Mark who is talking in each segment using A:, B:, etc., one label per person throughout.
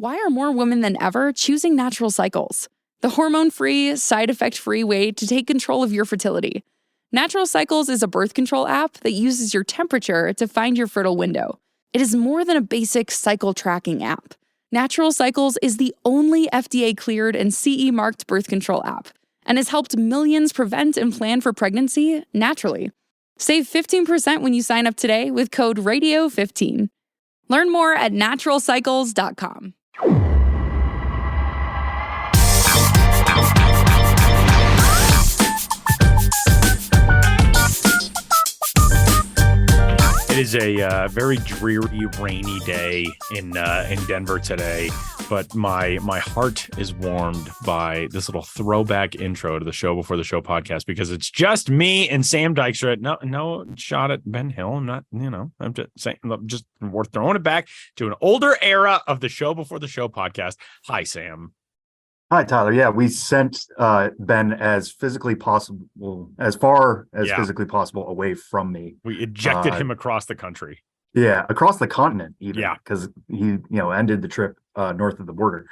A: why are more women than ever choosing Natural Cycles? The hormone-free, side-effect-free way to take control of your fertility. Natural Cycles is a birth control app that uses your temperature to find your fertile window. It is more than a basic cycle tracking app. Natural Cycles is the only FDA-cleared and CE-marked birth control app and has helped millions prevent and plan for pregnancy naturally. Save 15% when you sign up today with code RADIO15. Learn more at naturalcycles.com.
B: It is a very dreary, rainy day in Denver today, but my heart is warmed by this little throwback intro to the Show Before the Show podcast because it's just me and Sam Dykstra. No shot at Ben Hill. I'm not, I'm just saying, we're throwing it back to an older era of the Show Before the Show podcast. Hi, Sam.
C: Hi, Tyler. Yeah, we sent Ben as physically possible, as far as physically possible away from me.
B: We ejected him across the country.
C: Yeah, across the continent even.
B: Yeah.
C: Because he, ended the trip north of the border.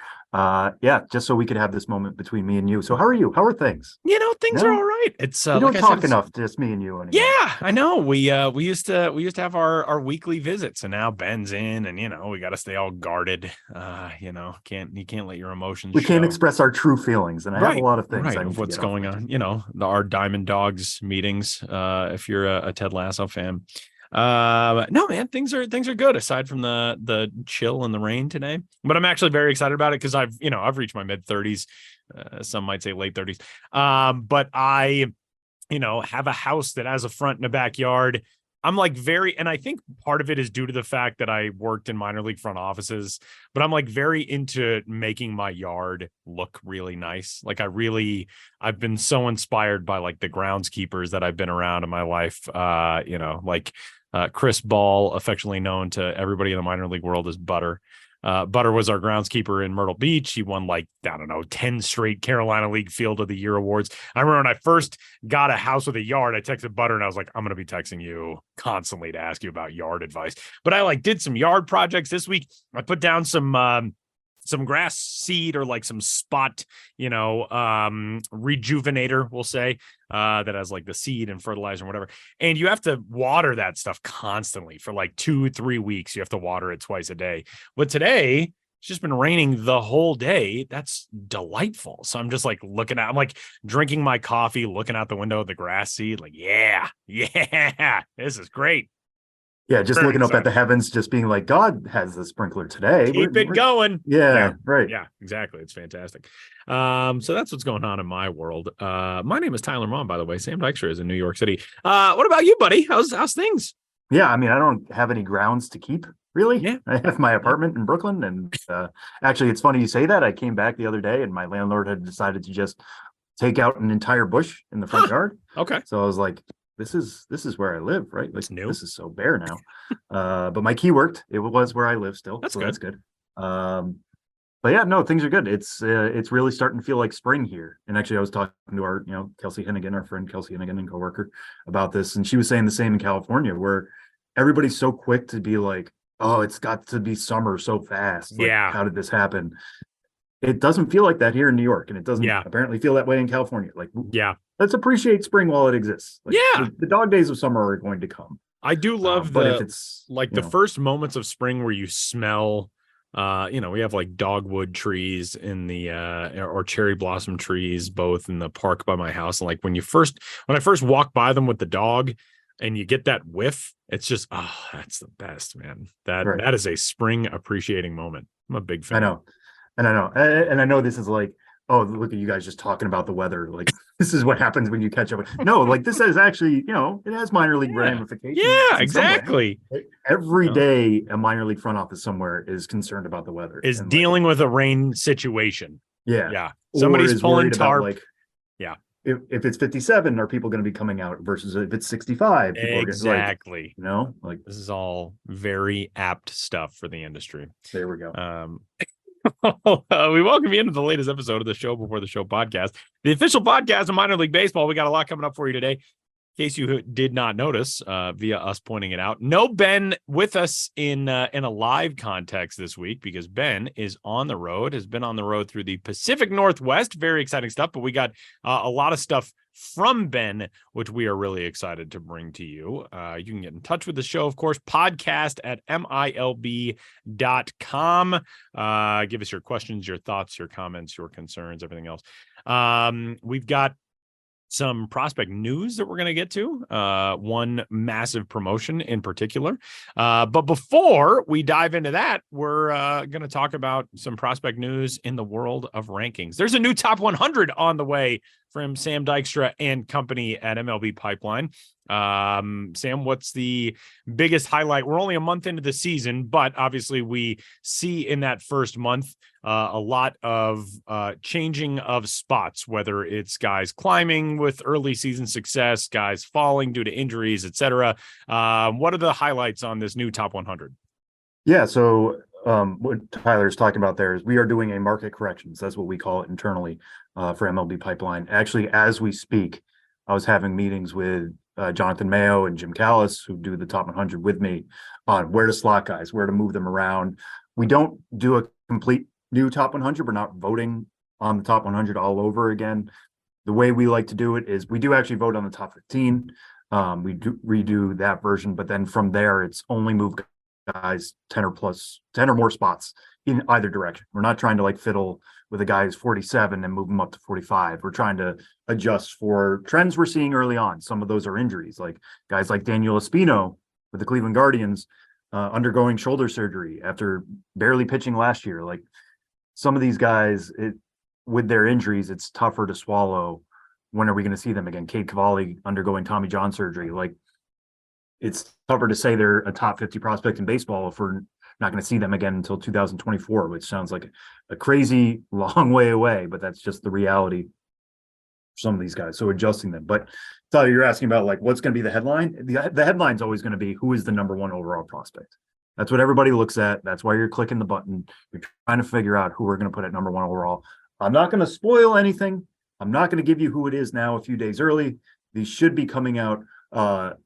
C: Just so we could have this moment between me and you. So how are you? How are things?
B: Things are all right. It's
C: we don't talk enough, just me and you anymore.
B: Yeah, I know. We used to have our weekly visits, and now Ben's in, and we got to stay all guarded. You can't let your emotions.
C: We can't express our true feelings, and I have a lot of things
B: of what's going on. Our Diamond Dogs meetings. If you're a Ted Lasso fan. No, man, things are good aside from the chill and the rain today, but I'm actually very excited about it because I've reached my mid 30s, some might say late 30s. But I, have a house that has a front and a backyard. I'm like and I think part of it is due to the fact that I worked in minor league front offices, but I'm like very into making my yard look really nice. Like I've been so inspired by like the groundskeepers that I've been around in my life. Chris Ball, affectionately known to everybody in the minor league world as Butter. Butter was our groundskeeper in Myrtle Beach. He won 10 straight Carolina League Field of the Year awards. I remember when I first got a house with a yard, I texted Butter and I was like, I'm going to be texting you constantly to ask you about yard advice. But I did some yard projects this week. I put down some grass seed or some spot, rejuvenator, we'll say, that has the seed and fertilizer and whatever. And you have to water that stuff constantly for 2-3 weeks. You have to water it twice a day. But today it's just been raining the whole day. That's delightful. So I'm just I'm drinking my coffee, looking out the window of the grass seed. Yeah, this is great.
C: Yeah, just looking up at the heavens, just being like, God has the sprinkler today.
B: Keep it going.
C: Yeah, right.
B: Yeah, exactly. It's fantastic. So that's what's going on in my world. My name is Tyler Maughan, by the way. Sam Dykstra is in New York City. What about you, buddy? How's things?
C: Yeah, I don't have any grounds to keep, really.
B: Yeah.
C: I have my apartment in Brooklyn, and actually, it's funny you say that. I came back the other day, and my landlord had decided to just take out an entire bush in the front yard.
B: Okay.
C: So I was like, this is where I live, right?
B: It's new.
C: This is so bare now. But my key worked. It was where I live still.
B: That's good.
C: But yeah, no, things are good. It's really starting to feel like spring here. And actually, I was talking to our, Kelsey Hennigan, our friend Kelsey Hennigan and coworker, about this, and she was saying the same in California, where everybody's so quick to be like, "Oh, it's got to be summer so fast." How did this happen? It doesn't feel like that here in New York, and it doesn't apparently feel that way in California. Let's appreciate spring while it exists. The dog days of summer are going to come.
B: I do love the first moments of spring where you smell. We have dogwood trees in the or cherry blossom trees, both in the park by my house. And when I first walk by them with the dog, and you get that whiff, it's just that's the best, man. That is a spring appreciating moment. I'm a big fan.
C: I know. And I know this is oh, look at you guys just talking about the weather. This is what happens when you catch up. No, this is actually, it has minor league ramifications.
B: Yeah, exactly.
C: Every day, a minor league front office somewhere is concerned about the weather.
B: Is dealing with a rain situation.
C: Yeah.
B: Yeah. Somebody's pulling tarp.
C: If it's 57, are people going to be coming out versus if it's 65?
B: Exactly.
C: This
B: is all very apt stuff for the industry.
C: There we go.
B: We welcome you into the latest episode of the Show Before the Show podcast, the official podcast of minor league baseball. We got a lot coming up for you today. In case you did not notice, via us pointing it out, no Ben with us in a live context this week because Ben is on the road, has been on the road through the Pacific Northwest. Very exciting stuff, but we got a lot of stuff from Ben, which we are really excited to bring to you. You can get in touch with the show, of course, podcast at MILB.com. Give us your questions, your thoughts, your comments, your concerns, everything else. We've got some prospect news that we're going to get to, one massive promotion in particular. But before we dive into that, we're going to talk about some prospect news in the world of rankings. There's a new top 100 on the way from Sam Dykstra and company at MLB Pipeline. Sam, what's the biggest highlight? We're only a month into the season, but obviously we see in that first month a lot of changing of spots, whether it's guys climbing with early season success, guys falling due to injuries, etc. What are the highlights on this new top 100?
C: Yeah, so what Tyler's talking about there is we are doing a market corrections. That's what we call it internally for MLB Pipeline. Actually, as we speak, I was having meetings with Jonathan Mayo and Jim Callis, who do the top 100 with me, on where to slot guys, where to move them around. We don't do a complete new top 100. We're not voting on the top 100 all over again. The way we like to do it is we do actually vote on the top 15. We do redo that version, but then from there, it's only move guys 10 or more spots in either direction. We're not trying to like fiddle with a guy who's 47 and move him up to 45. We're trying to adjust for trends we're seeing early on. Some of those are injuries, like guys like Daniel Espino with the Cleveland Guardians undergoing shoulder surgery after barely pitching last year. Like some of these guys, with their injuries, it's tougher to swallow. When are we going to see them again? Cade Cavalli undergoing Tommy John surgery. Like it's tougher to say they're a top 50 prospect in baseball if we're not going to see them again until 2024, which sounds like a crazy long way away, but that's just the reality for some of these guys. So adjusting them. But Tyler, you're asking about like what's going to be the headline. The headline's always going to be who is the number one overall prospect. That's what everybody looks at. That's why you're clicking the button. You're trying to figure out who we're going to put at number one overall. I'm not going to spoil anything. I'm not going to give you who it is now a few days early. These should be coming out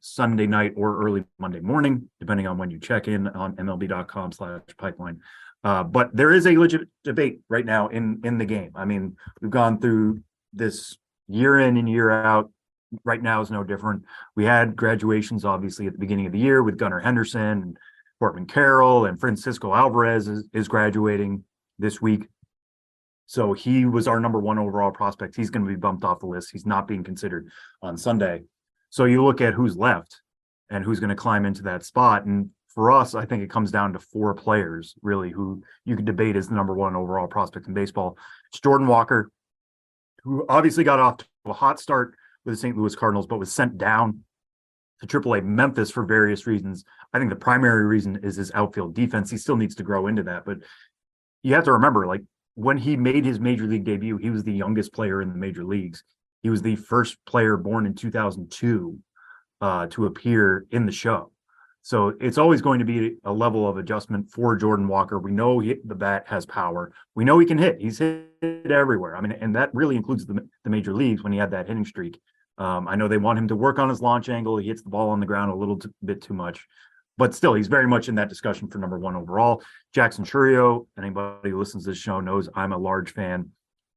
C: Sunday night or early Monday morning, depending on when you check in on MLB.com/pipeline. But there is a legit debate right now in the game. I mean, we've gone through this year in and year out. Right now is no different. We had graduations, obviously, at the beginning of the year with Gunnar Henderson and Portman Carroll, and Francisco Alvarez is graduating this week. So he was our number one overall prospect. He's going to be bumped off the list. He's not being considered on Sunday. So you look at who's left and who's going to climb into that spot. And for us, I think it comes down to four players, really, who you could debate as the number one overall prospect in baseball. It's Jordan Walker, who obviously got off to a hot start with the St. Louis Cardinals, but was sent down to AAA Memphis for various reasons. I think the primary reason is his outfield defense. He still needs to grow into that. But you have to remember, like, when he made his major league debut, he was the youngest player in the major leagues. He was the first player born in 2002 to appear in the show. So it's always going to be a level of adjustment for Jordan Walker. We know the bat has power. We know he can hit. He's hit everywhere. I mean, and that really includes the major leagues when he had that hitting streak. I know they want him to work on his launch angle. He hits the ball on the ground a little bit too much. But still, he's very much in that discussion for number one overall. Jackson Churio, anybody who listens to this show knows I'm a large fan.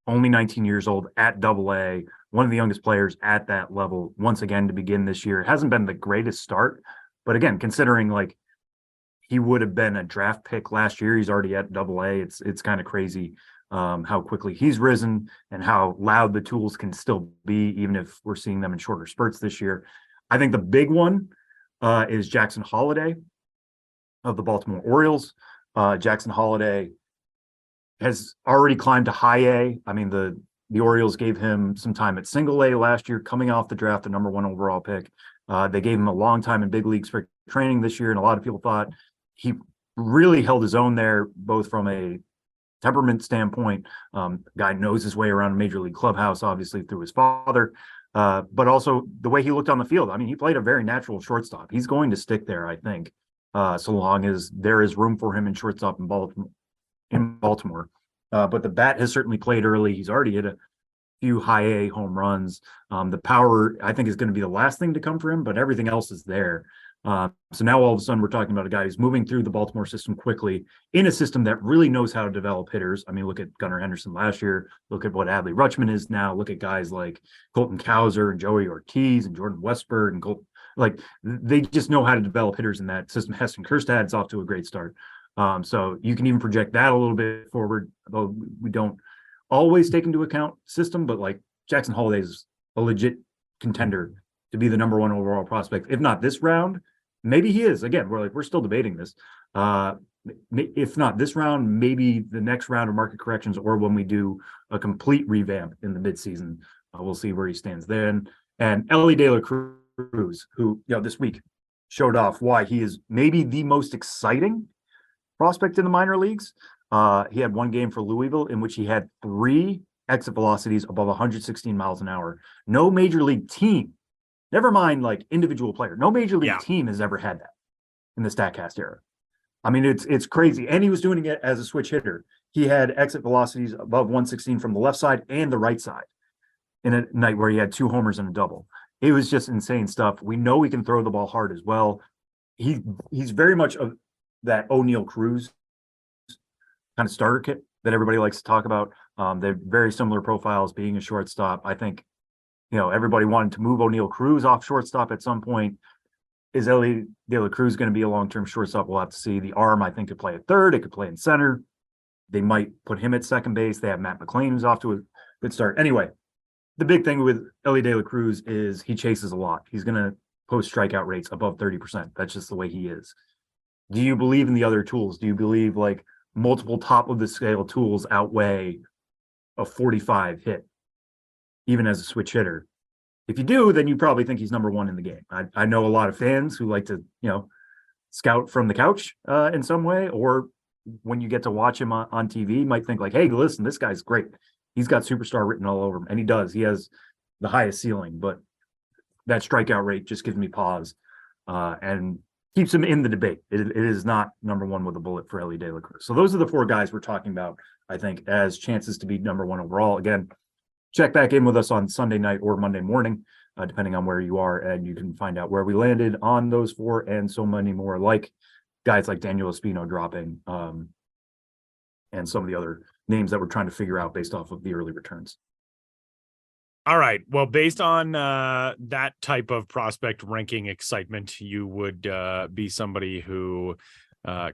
C: Only 19 years old at AA, one of the youngest players at that level once again to begin this year. It hasn't been the greatest start, but again, considering like he would have been a draft pick last year, he's already at AA. It's kind of crazy how quickly he's risen and how loud the tools can still be, even if we're seeing them in shorter spurts this year. I think the big one is Jackson Holliday of the Baltimore Orioles. Jackson Holliday has already climbed to high A. I mean, the Orioles gave him some time at single A last year, coming off the draft, the number one overall pick. They gave him a long time in big league spring training this year, and a lot of people thought he really held his own there, both from a temperament standpoint. Guy knows his way around a major league clubhouse, obviously through his father, but also the way he looked on the field. I mean, he played a very natural shortstop. He's going to stick there, I think, so long as there is room for him in shortstop in Baltimore. But the bat has certainly played early. He's already hit few high A home runs. The power, I think, is going to be the last thing to come for him, but everything else is there. So now all of a sudden we're talking about a guy who's moving through the Baltimore system quickly in a system that really knows how to develop hitters. I mean, look at Gunnar Henderson last year. Look at what Adley Rutschman is now. Look at guys like Colton Cowser and Joey Ortiz and Jordan Westberg and like they just know how to develop hitters in that system. Heston Kjerstad's off to a great start. So you can even project that a little bit forward, though we don't always take into account system, but like Jackson Holliday is a legit contender to be the number one overall prospect. If not this round, maybe he is. Again, we're still debating this. If not this round, maybe the next round of market corrections, or when we do a complete revamp in the midseason, we'll see where he stands then. And Ellie De La Cruz, who this week showed off why he is maybe the most exciting prospect in the minor leagues. He had one game for Louisville in which he had 3 exit velocities above 116 miles an hour. No major league team, never mind like individual player, no major league team has ever had that in the StatCast era. I mean, it's crazy. And he was doing it as a switch hitter. He had exit velocities above 116 from the left side and the right side in a night where he had 2 homers and a double. It was just insane stuff. We know he can throw the ball hard as well. He's very much of that O'Neal Cruz kind of starter kit that everybody likes to talk about. They're very similar profiles, being a shortstop. I think, everybody wanted to move O'Neal Cruz off shortstop at some point. Is Ellie De La Cruz going to be a long-term shortstop? We'll have to see. The arm, I think, could play at third. It could play in center. They might put him at second base. They have Matt McLean, who's off to a good start. Anyway, the big thing with Ellie De La Cruz is he chases a lot. He's going to post strikeout rates above 30%. That's just the way he is. Do you believe in the other tools? Do you believe like multiple top of the scale tools outweigh a 45 hit, even as a switch hitter? If you do, then you probably think he's number one in the game. I know a lot of fans who like to, scout from the couch in some way, or when you get to watch him on TV, might think like, hey, listen, this guy's great. He's got superstar written all over him, and he does. He has the highest ceiling, but that strikeout rate just gives me pause and keeps him in the debate. It is not number one with a bullet for Ellie De La Cruz. So those are the 4 guys we're talking about, I think, as chances to be number one overall. Again, check back in with us on Sunday night or Monday morning, depending on where you are, and you can find out where we landed on those 4 and so many more, like guys like Daniel Espino dropping, and some of the other names that we're trying to figure out based off of the early returns.
B: All right. Well, based on that type of prospect ranking excitement, you would be somebody who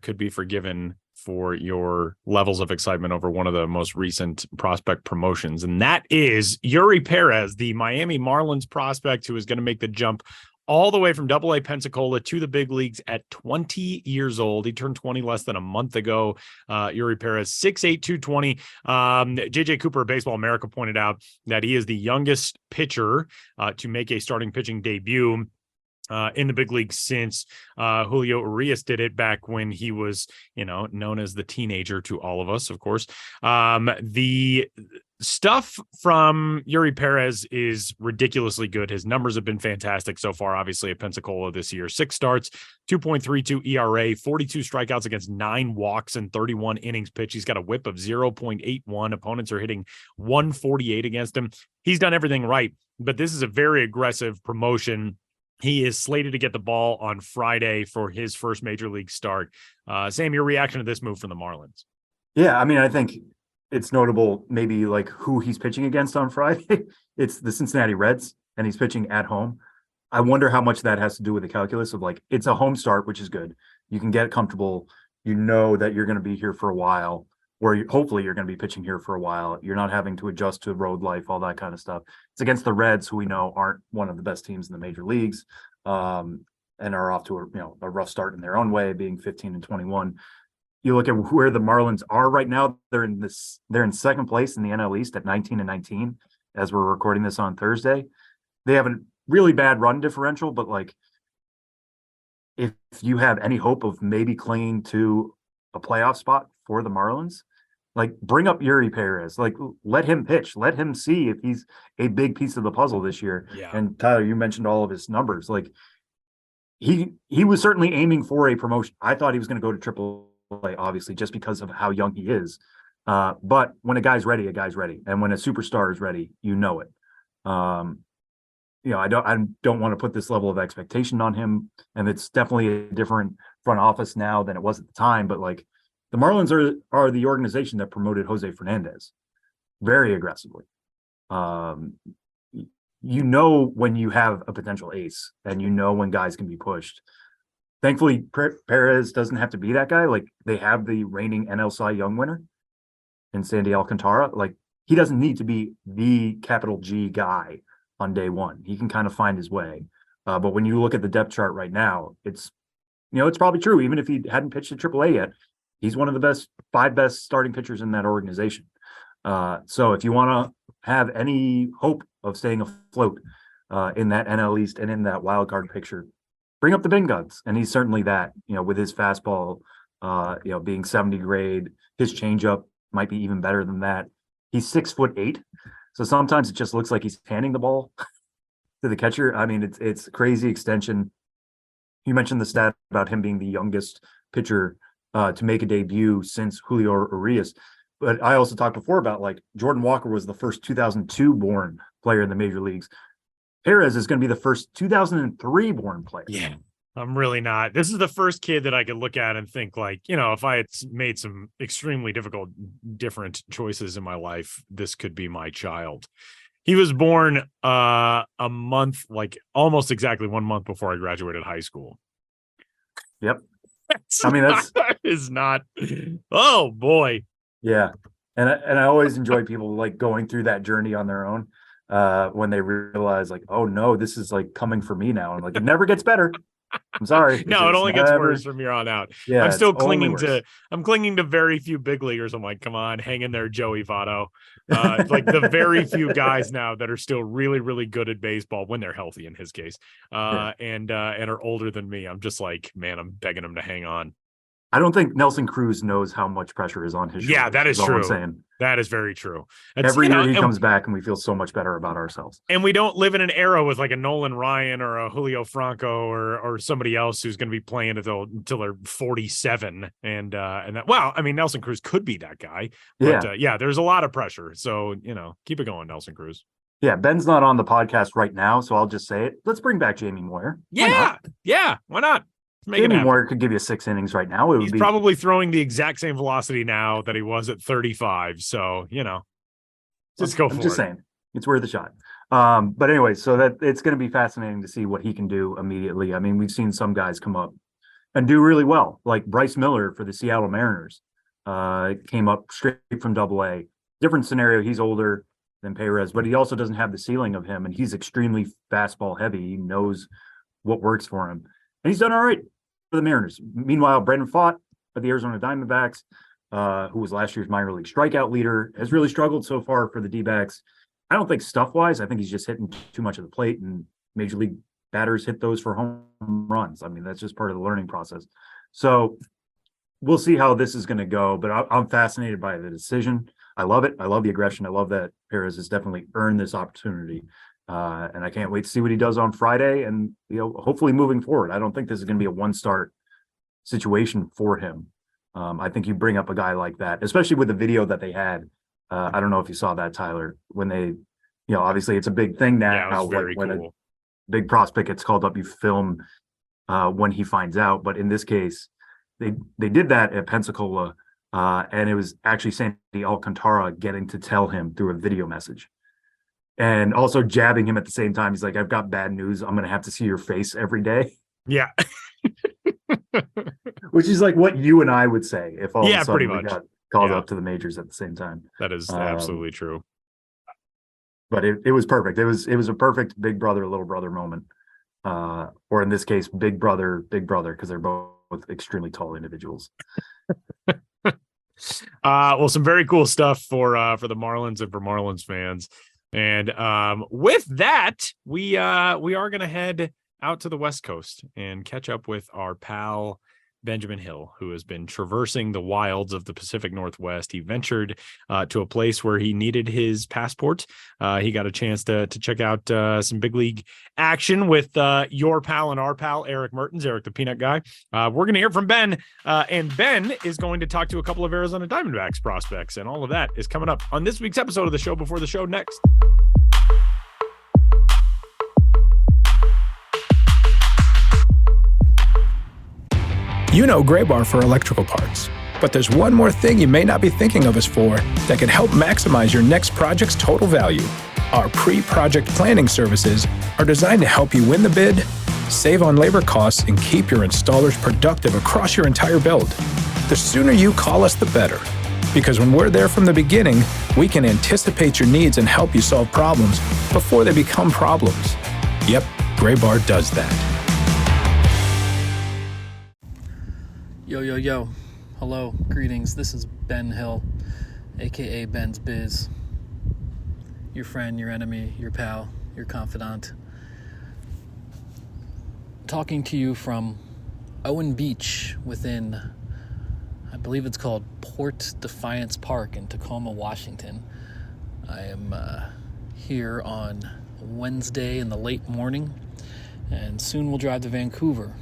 B: could be forgiven for your levels of excitement over one of the most recent prospect promotions. And that is Yuri Perez, the Miami Marlins prospect who is going to make the jump all the way from Double-A Pensacola to the big leagues at 20 years old. He turned 20 less than a month ago. Yuri Perez, 6'8", 220. JJ Cooper of Baseball America pointed out that he is the youngest pitcher to make a starting pitching debut in the big league since Julio Urias did it back when he was, known as the teenager to all of us, of course. The stuff from Yuri Perez is ridiculously good. His numbers have been fantastic so far, obviously, at Pensacola this year. 6 starts, 2.32 ERA, 42 strikeouts against 9 walks and 31 innings pitched. He's got a whip of 0.81. Opponents are hitting 148 against him. He's done everything right, but this is a very aggressive promotion. He is slated to get the ball on Friday for his first major league start. Sam, your reaction to this move from the Marlins?
C: Yeah, I mean, I think it's notable maybe like who he's pitching against on Friday. It's the Cincinnati Reds, and he's pitching at home. I wonder how much that has to do with the calculus of like, it's a home start, which is good. You can get comfortable. You know that you're going to be here for a while, or hopefully you're going to be pitching here for a while. You're not having to adjust to road life, all that kind of stuff. It's against the Reds, who we know aren't one of the best teams in the major leagues, and are off to a rough start in their own way, being 15-21. You look at where the Marlins are right now. They're in second place in the NL East at 19-19 as we're recording this on Thursday. They have a really bad run differential, but like, if you have any hope of maybe clinging to a playoff spot for the Marlins, like, bring up Yuri Perez, like, let him pitch, let him see if he's a big piece of the puzzle this year.
B: Yeah.
C: And Tyler, you mentioned all of his numbers. Like, he was certainly aiming for a promotion. I thought he was going to go to AAA, obviously, just because of how young he is. But when a guy's ready, and when a superstar is ready, you know it. I don't want to put this level of expectation on him, and it's definitely a different front office now than it was at the time. But like, the Marlins are the organization that promoted Jose Fernandez very aggressively. When you have a potential ace, and when guys can be pushed. Thankfully, Perez doesn't have to be that guy. Like, they have the reigning NL Cy Young winner in Sandy Alcantara. Like, he doesn't need to be the capital G guy on day one. He can kind of find his way. But when you look at the depth chart right now, it's probably true. Even if he hadn't pitched at AAA yet, he's one of the five best starting pitchers in that organization. So if you want to have any hope of staying afloat in that NL East and in that wild card picture, bring up the bin guns. And he's certainly that, with his fastball, being 70 grade, his changeup might be even better than that. He's 6'8". So sometimes it just looks like he's handing the ball to the catcher. I mean, it's crazy extension. You mentioned the stat about him being the youngest pitcher to make a debut since Julio Urias. But I also talked before about, like, Jordan Walker was the first 2002 born player in the major leagues. Perez is going to be the first 2003 born player.
D: Yeah, I'm really not. This is the first kid that I could look at and think, like, if I had made some extremely different choices in my life, this could be my child. He was born a month, like almost exactly 1 month before I graduated high school.
C: Yep.
D: That is not. Oh boy.
C: Yeah. And I always enjoy people like going through that journey on their own when they realize, like, oh no, this is like coming for me now. And like, it never gets better. I'm sorry.
D: No, it only gets worse from here on out.
C: Yeah,
D: I'm still clinging to very few big leaguers. I'm like, come on, hang in there, Joey Votto. It's like the very few guys now that are still really, really good at baseball when they're healthy, in his case, and are older than me. I'm just like, man, I'm begging them to hang on.
C: I don't think Nelson Cruz knows how much pressure is on his shoulders.
D: Yeah, that is true.
C: I'm saying.
D: That is very true.
C: Every year he comes back and we feel so much better about ourselves.
D: And we don't live in an era with like a Nolan Ryan or a Julio Franco or somebody else who's going to be playing until they're 47. And that, well, I mean, Nelson Cruz could be that guy. But there's a lot of pressure. So, keep it going, Nelson Cruz.
C: Yeah, Ben's not on the podcast right now, so I'll just say it. Let's bring back Jamie Moyer.
D: Yeah, why not?
C: Jamie Moyer could give you 6 innings right now.
D: He's probably throwing the exact same velocity now that he was at 35. So, just go for it.
C: I'm just saying, it's worth a shot. But anyway, so that it's going to be fascinating to see what he can do immediately. I mean, we've seen some guys come up and do really well, like Bryce Miller for the Seattle Mariners. Came up straight from AA. Different scenario. He's older than Perez, but he also doesn't have the ceiling of him, and he's extremely fastball heavy. He knows what works for him, and he's done all right for the Mariners. Meanwhile, Brendan Pfaadt of the Arizona Diamondbacks, who was last year's minor league strikeout leader, has really struggled so far for the D-backs. I don't think stuff-wise. I think he's just hitting too much of the plate, and major league batters hit those for home runs. I mean, that's just part of the learning process. So we'll see how this is going to go, but I'm fascinated by the decision. I love it. I love the aggression. I love that Perez has definitely earned this opportunity. And I can't wait to see what he does on Friday and, hopefully moving forward. I don't think this is going to be a one-start situation for him. I think you bring up a guy like that, especially with the video that they had. I don't know if you saw that, Tyler, when they, obviously it's a big thing now.
D: Yeah, it was very
C: when
D: cool.
C: A big prospect gets called up, you film when he finds out. But in this case, they did that at Pensacola, and it was actually Sandy Alcantara getting to tell him through a video message. And also jabbing him at the same time. He's like, I've got bad news. I'm going to have to see your face every day.
D: Yeah.
C: Which is like what you and I would say if all of a sudden
D: pretty
C: we
D: much
C: got called up to the majors at the same time.
D: That is absolutely true.
C: But it was perfect. It was a perfect big brother, little brother moment. Or in this case, big brother, because they're both extremely tall individuals.
D: Well, some very cool stuff for the Marlins and for Marlins fans. And with that, we are going to head out to the West Coast and catch up with our pal
B: Benjamin Hill, who has been traversing the wilds of the Pacific Northwest. He ventured to a place where he needed his passport. He got a chance to check out some big league action with your pal and our pal, Eric Mertens, Eric the Peanut Guy. We're going to hear from Ben, and Ben is going to talk to a couple of Arizona Diamondbacks prospects, and all of that is coming up on this week's episode of the Show Before the Show next.
E: You know Gray Bar for electrical parts, but there's one more thing you may not be thinking of us for that can help maximize your next project's total value. Our pre-project planning services are designed to help you win the bid, save on labor costs, and keep your installers productive across your entire build. The sooner you call us, the better. Because when we're there from the beginning, we can anticipate your needs and help you solve problems before they become problems. Yep, Gray Bar does that.
F: Yo. Hello, greetings. This is Ben Hill, aka Ben's Biz. Your friend, your enemy, your pal, your confidant. Talking to you from Owen Beach within, I believe it's called Port Defiance Park in Tacoma, Washington. I am here on Wednesday in the late morning, and soon we'll drive to Vancouver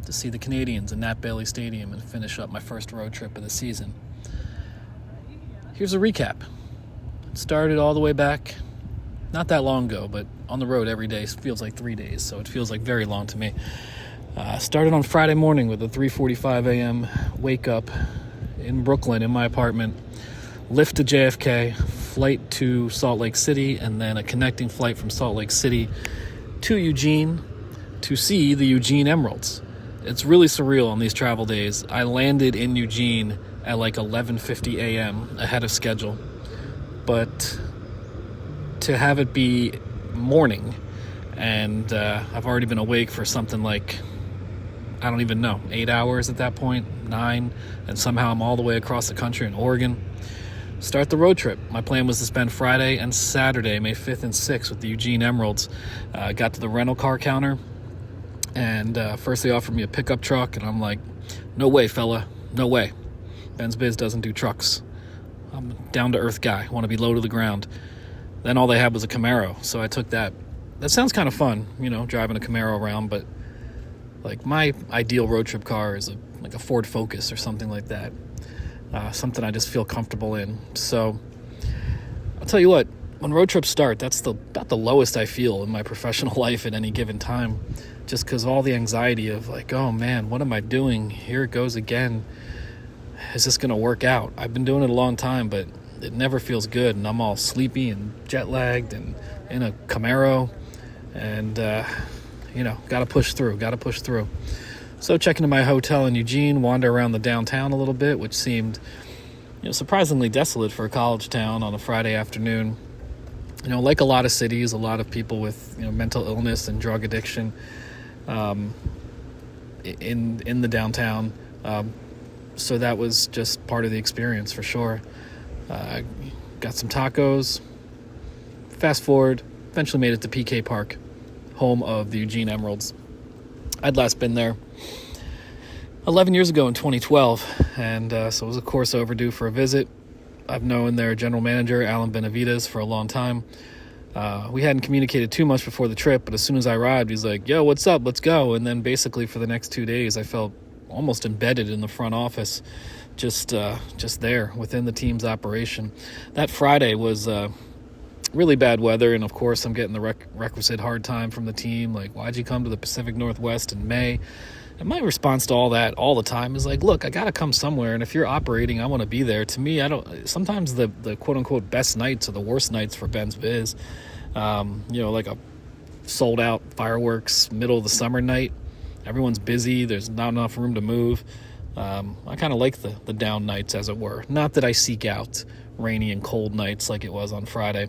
F: to see the Canadians in Nat Bailey Stadium and finish up my first road trip of the season. Here's a recap. It started all the way back, not that long ago, but on the road every day feels like 3 days, so it feels like very long to me. Started on Friday morning with a 3:45 a.m. wake up in Brooklyn in my apartment, lift to JFK, flight to Salt Lake City, and then a connecting flight from Salt Lake City to Eugene to see the Eugene Emeralds. It's really surreal on these travel days. I landed in Eugene at like 11:50 a.m. ahead of schedule. But to have it be morning, and I've already been awake for something like, I don't even know, 8 hours at that point, 9, and somehow I'm all the way across the country in Oregon. Start the road trip. My plan was to spend Friday and Saturday, May 5th and 6th with the Eugene Emeralds. Got to the rental car counter, and first they offered me a pickup truck, and I'm like, no way, fella, no way. Ben's Biz doesn't do trucks. I'm a down-to-earth guy, want to be low to the ground. Then all they had was a Camaro, so I took that. That sounds kind of fun, driving a Camaro around, but like my ideal road trip car is like a Ford Focus or something like that. Something I just feel comfortable in. So I'll tell you what, when road trips start, that's about the lowest I feel in my professional life at any given time. Just because all the anxiety of like, oh man, what am I doing? Here it goes again. Is this going to work out? I've been doing it a long time, but it never feels good. And I'm all sleepy and jet lagged and in a Camaro. And, got to push through. So check into my hotel in Eugene, wander around the downtown a little bit, which seemed, surprisingly desolate for a college town on a Friday afternoon. Like a lot of cities, a lot of people with, mental illness and drug addiction in the downtown. So that was just part of the experience for sure. Got some tacos. Fast forward, eventually made it to PK Park, home of the Eugene Emeralds. I'd last been there 11 years ago in 2012, and so it was of course overdue for a visit. I've known their general manager, Alan Benavides, for a long time. We hadn't communicated too much before the trip, but as soon as I arrived, he's like, yo, what's up? Let's go. And then basically for the next 2 days, I felt almost embedded in the front office, just there within the team's operation. That Friday was really bad weather, and of course I'm getting the requisite hard time from the team, like, why'd you come to the Pacific Northwest in May? And my response to all that all the time is like, look, I gotta come somewhere, and if you're operating, I want to be there. To me, sometimes the quote-unquote best nights are the worst nights for Ben's Biz. Like a sold-out fireworks middle of the summer night. Everyone's busy, there's not enough room to move. I kind of like the down nights, as it were. Not that I seek out rainy and cold nights like it was on Friday.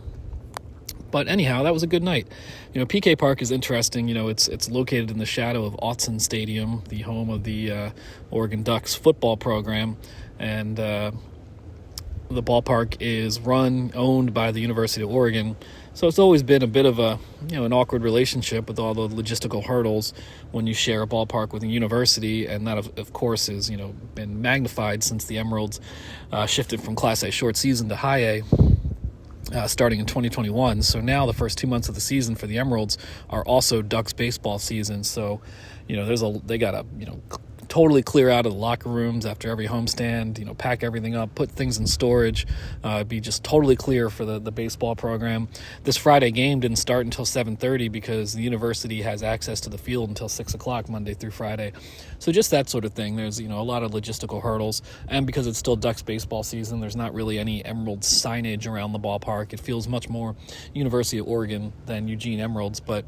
F: But anyhow, that was a good night. PK Park is interesting. It's located in the shadow of Autzen Stadium, the home of the Oregon Ducks football program. And the ballpark is owned by the University of Oregon. So it's always been a bit of an awkward relationship with all the logistical hurdles when you share a ballpark with a university, and that of course is been magnified since the Emeralds shifted from Class A short season to High A. Starting in 2021. So now the first 2 months of the season for the Emeralds are also Ducks baseball season. So, they got to, totally clear out of the locker rooms after every homestand, pack everything up, put things in storage, be just totally clear for the baseball program. This Friday game didn't start until 7:30 because the university has access to the field until 6 o'clock Monday through Friday. So just that sort of thing. There's, a lot of logistical hurdles. And because it's still Ducks baseball season, there's not really any Emeralds signage around the ballpark. It feels much more University of Oregon than Eugene Emeralds. But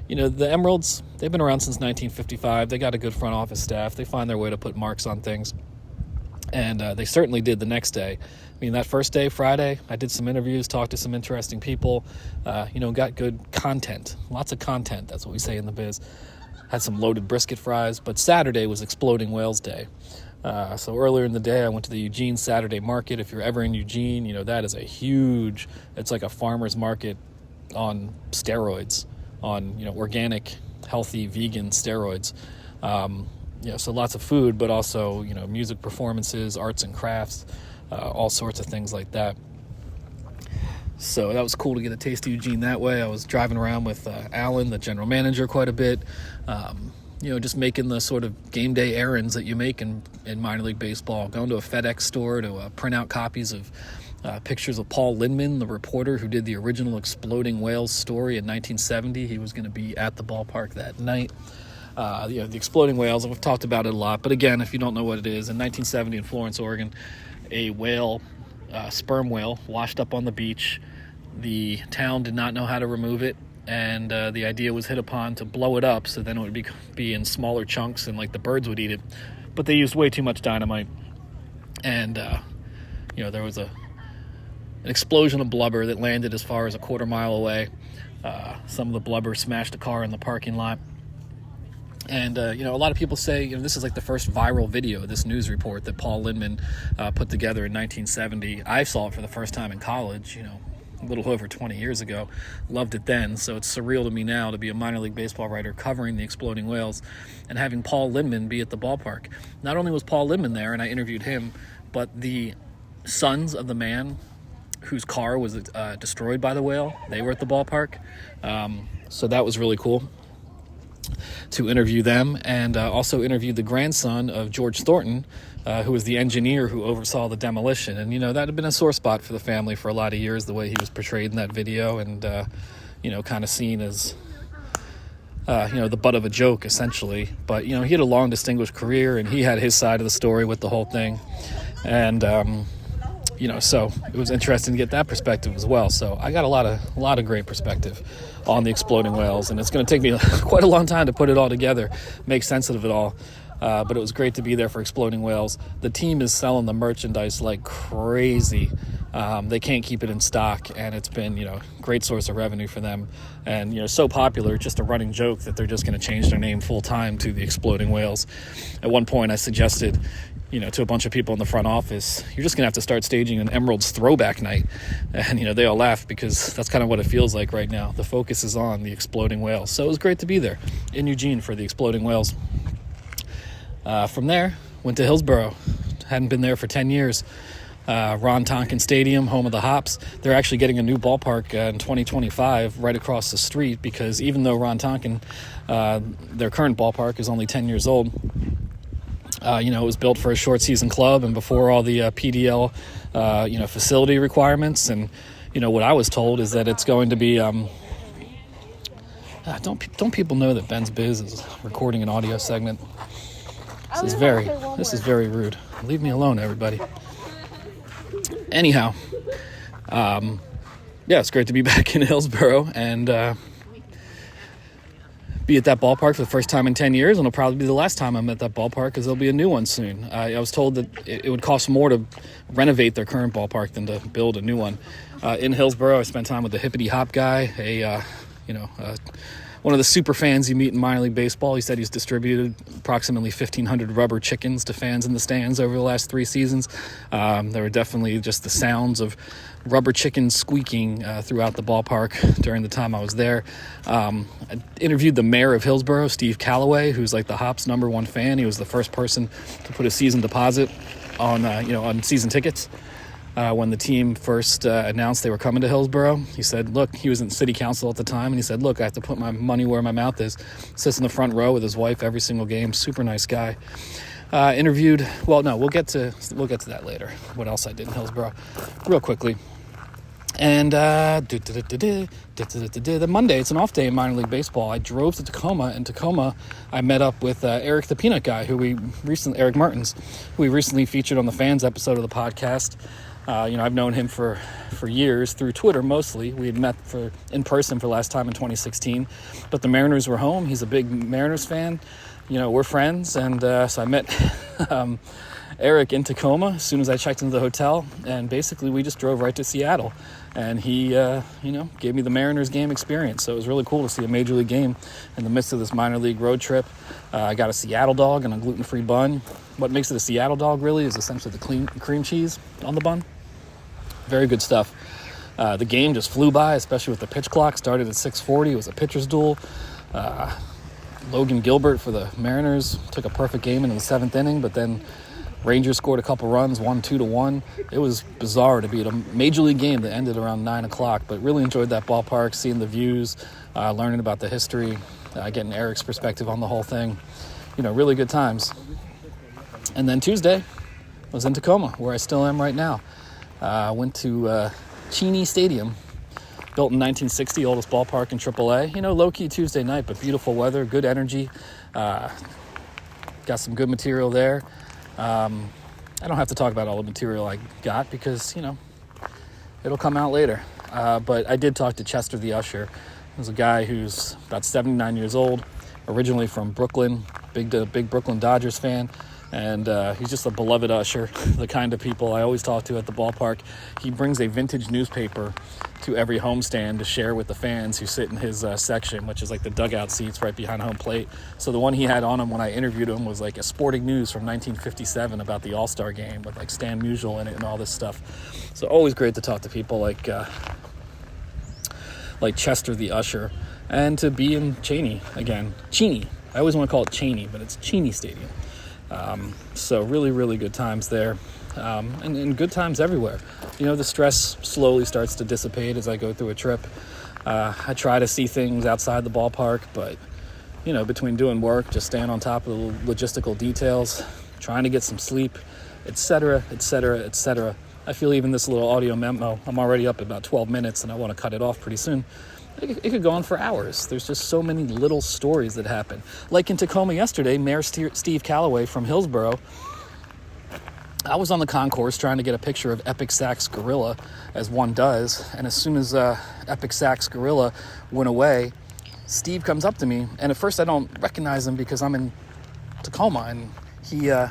F: the Emeralds, they've been around since 1955. They got a good front office staff. They find their way to put marks on things. And they certainly did the next day. That first day, Friday, I did some interviews, talked to some interesting people, got good content. Lots of content, that's what we say in the biz. Had some loaded brisket fries, but Saturday was Exploding Whales Day. So earlier in the day, I went to the Eugene Saturday Market. If you're ever in Eugene, that is it's like a farmer's market on steroids. On organic, healthy, vegan steroids. So lots of food, but also music performances, arts and crafts, all sorts of things like that. So that was cool to get a taste of Eugene that way. I was driving around with Alan, the general manager, quite a bit. Just making the sort of game day errands that you make in minor league baseball. Going to a FedEx store to print out copies of pictures of Paul Lindman, the reporter who did the original Exploding Whales story in 1970. He was going to be at the ballpark that night. The Exploding Whales, we've talked about it a lot, but again, if you don't know what it is, in 1970 in Florence, Oregon, a whale, sperm whale, washed up on the beach. The town did not know how to remove it, and the idea was hit upon to blow it up so then it would be in smaller chunks and the birds would eat it. But they used way too much dynamite, and there was an explosion of blubber that landed as far as a quarter mile away. Some of the blubber smashed a car in the parking lot. And, a lot of people say, this is the first viral video, this news report that Paul Lindman put together in 1970. I saw it for the first time in college, a little over 20 years ago. Loved it then. So it's surreal to me now to be a minor league baseball writer covering the Exploding Whales and having Paul Lindman be at the ballpark. Not only was Paul Lindman there, and I interviewed him, but the sons of the man whose car was destroyed by the whale, they were at the ballpark. So that was really cool to interview them, and also interviewed the grandson of George Thornton, who was the engineer who oversaw the demolition. And, that had been a sore spot for the family for a lot of years, the way he was portrayed in that video, and, kind of seen as, the butt of a joke, essentially. But, he had a long, distinguished career, and he had his side of the story with the whole thing. And, so it was interesting to get that perspective as well. So I got a lot of great perspective on the Exploding Whales, and it's going to take me quite a long time to put it all together, make sense of it all. But it was great to be there for Exploding Whales. The team is selling the merchandise like crazy. They can't keep it in stock, and it's been, great source of revenue for them. And, so popular, just a running joke that they're just going to change their name full time to the Exploding Whales. At one point I suggested, to a bunch of people in the front office, you're just going to have to start staging an Emeralds throwback night. And, they all laughed because that's kind of what it feels like right now. The focus is on the Exploding Whales. So it was great to be there in Eugene for the Exploding Whales. From there, went to Hillsboro. Hadn't been there for 10 years. Ron Tonkin Stadium, home of the Hops. They're actually getting a new ballpark in 2025 right across the street because even though Ron Tonkin, their current ballpark is only 10 years old, it was built for a short season club and before all the PDL, facility requirements. And, what I was told is that it's going to be, don't people know that Ben's Biz is recording an audio segment? This is very rude. Leave me alone, everybody. Anyhow, it's great to be back in Hillsboro and, be at that ballpark for the first time in 10 years, and it'll probably be the last time I'm at that ballpark because there'll be a new one soon. I was told that it would cost more to renovate their current ballpark than to build a new one. In Hillsboro, I spent time with the Hippity Hop guy, a one of the super fans you meet in minor league baseball. He said he's distributed approximately 1,500 rubber chickens to fans in the stands over the last 3 seasons. There were definitely just the sounds of rubber chickens squeaking throughout the ballpark during the time I was there. I interviewed the mayor of Hillsborough, Steve Calloway, who's like the Hops #1 fan. He was the first person to put a season deposit on season tickets. When the team first announced they were coming to Hillsborough, he said, look, he was in city council at the time, and he said, look, I have to put my money where my mouth is. Sits in the front row with his wife every single game. Super nice guy. Interviewed, we'll get to that later, what else I did in Hillsborough, real quickly. And the Monday, it's an off day in minor league baseball. I drove to Tacoma. In Tacoma, I met up with Eric the Peanut Guy, Eric Martins, who we recently featured on the Fans episode of the podcast. I've known him for years through Twitter mostly. We had met in person for the last time in 2016, but the Mariners were home. He's a big Mariners fan. We're friends, and so I met Eric in Tacoma as soon as I checked into the hotel, and basically we just drove right to Seattle, and he gave me the Mariners game experience. So it was really cool to see a major league game in the midst of this minor league road trip. I got a Seattle dog and a gluten-free bun. What makes it a Seattle dog really is essentially the cream cheese on the bun. Very good stuff. The game just flew by, especially with the pitch clock. Started at 6:40. It was a pitcher's duel. Logan Gilbert for the Mariners took a perfect game in the 7th inning, but then Rangers scored a couple runs, won 2-1. It was bizarre to be at a major league game that ended around 9 o'clock, but really enjoyed that ballpark, seeing the views, learning about the history, getting Eric's perspective on the whole thing. Really good times. And then Tuesday, I was in Tacoma, where I still am right now. Went to Cheney Stadium, built in 1960, oldest ballpark in AAA. Low-key Tuesday night, but beautiful weather, good energy. Got some good material there. I don't have to talk about all the material I got because, it'll come out later. But I did talk to Chester the Usher. He's a guy who's about 79 years old, originally from Brooklyn, big Brooklyn Dodgers fan. And he's just a beloved usher, the kind of people I always talk to at the ballpark. He brings a vintage newspaper to every homestand to share with the fans who sit in his section, which is like the dugout seats right behind home plate. So the one he had on him when I interviewed him was like a Sporting News from 1957 about the All-Star game with like Stan Musial in it and all this stuff. So always great to talk to people like Chester the Usher, and to be in Cheney again. Cheney. I always want to call it Cheney, but it's Cheney Stadium. So really, really good times there, and good times everywhere. The stress slowly starts to dissipate as I go through a trip. I try to see things outside the ballpark, but, between doing work, just staying on top of the logistical details, trying to get some sleep, etc., etc., etc. I feel even this little audio memo, I'm already up about 12 minutes and I want to cut it off pretty soon. It could go on for hours. There's just so many little stories that happen. Like in Tacoma yesterday, Mayor Steve Calloway from Hillsborough, I was on the concourse trying to get a picture of Epic Sax Gorilla, as one does, and as soon as Epic Sax Gorilla went away, Steve comes up to me, and at first I don't recognize him because I'm in Tacoma, and he, I